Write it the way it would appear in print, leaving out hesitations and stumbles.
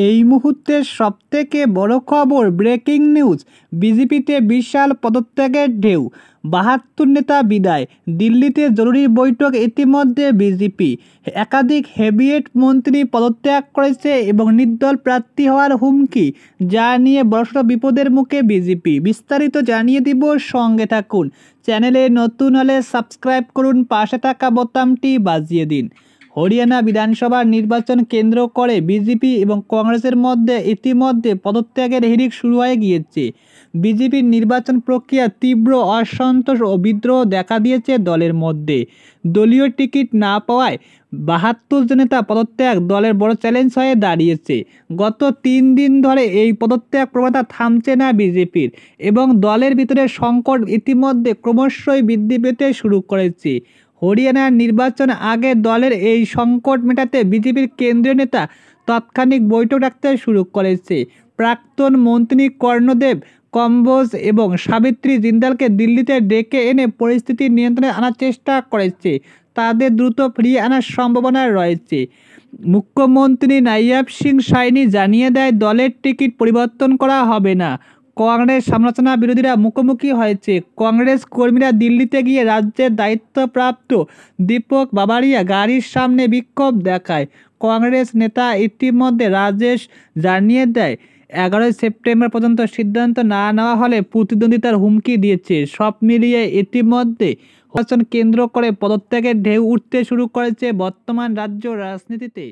এই মুহূর্তের সবথেকে বড় খবর, ব্রেকিং নিউজ। বিজেপিতে বিশাল পদত্যাগের ঢেউ, ৭২ নেতা বিদায়। দিল্লিতে জরুরি বৈঠক। ইতিমধ্যে বিজেপি একাধিক হেভিওয়েট মন্ত্রী পদত্যাগ করেছে এবং নির্দল প্রার্থী হওয়ার হুমকি, যা নিয়ে বড়সড় বিপদের মুখে বিজেপি। বিস্তারিত জানিয়ে দিব, সঙ্গে থাকুন। চ্যানেলে নতুন হলে সাবস্ক্রাইব করুন, পাশে থাকা বোতামটি বাজিয়ে দিন। হরিয়ানা বিধানসভার নির্বাচন কেন্দ্র করে বিজেপি এবং কংগ্রেসের মধ্যে ইতিমধ্যে পদত্যাগের হিড়িক শুরু হয়ে গিয়েছে। বিজেপির নির্বাচন প্রক্রিয়া তীব্র অসন্তোষ ও বিদ্রোহ দেখা দিয়েছে দলের মধ্যে। দলীয় টিকিট না পাওয়ায় ৭২ জন নেতা পদত্যাগ দলের বড় চ্যালেঞ্জ হয়ে দাঁড়িয়েছে। গত ৩ দিন ধরে এই পদত্যাগ প্রবণতা থামছে না বিজেপির, এবং দলের ভিতরে সংকট ইতিমধ্যে ক্রমশই বৃদ্ধি পেতে শুরু করেছে। হরিয়ানার নির্বাচন আগে দলের এই সংকট মেটাতে বিজেপির কেন্দ্রীয় নেতা তাৎক্ষণিক বৈঠক ডাকতে শুরু করেছে। প্রাক্তন মন্ত্রী কর্ণদেব কম্বোজ এবং সাবিত্রী জিন্দালকে দিল্লিতে ডেকে এনে পরিস্থিতি নিয়ন্ত্রণে আনার চেষ্টা করেছে। তাদের দ্রুত ফিরিয়ে আনার সম্ভাবনা রয়েছে। মুখ্যমন্ত্রী নায়াব সিং সাইনি জানিয়ে দেয়, দলের টিকিট পরিবর্তন করা হবে না। কংগ্রেস সমালোচনা বিরোধীরা মুখোমুখি হয়েছে। কংগ্রেস কর্মীরা দিল্লিতে গিয়ে রাজ্যের দায়িত্বপ্রাপ্ত দীপক বাবারিয়া গাড়ির সামনে বিক্ষোভ দেখায়। কংগ্রেস নেতা ইতিমধ্যে রাজেশ জানিয়ে দেয়, ১১ সেপ্টেম্বর পর্যন্ত সিদ্ধান্ত না নেওয়া হলে প্রতিদ্বন্দ্বিতার হুমকি দিয়েছে। সব মিলিয়ে ইতিমধ্যে নির্বাচন কেন্দ্র করে পদত্যাগের ঢেউ উঠতে শুরু করেছে বর্তমান রাজ্য রাজনীতিতে।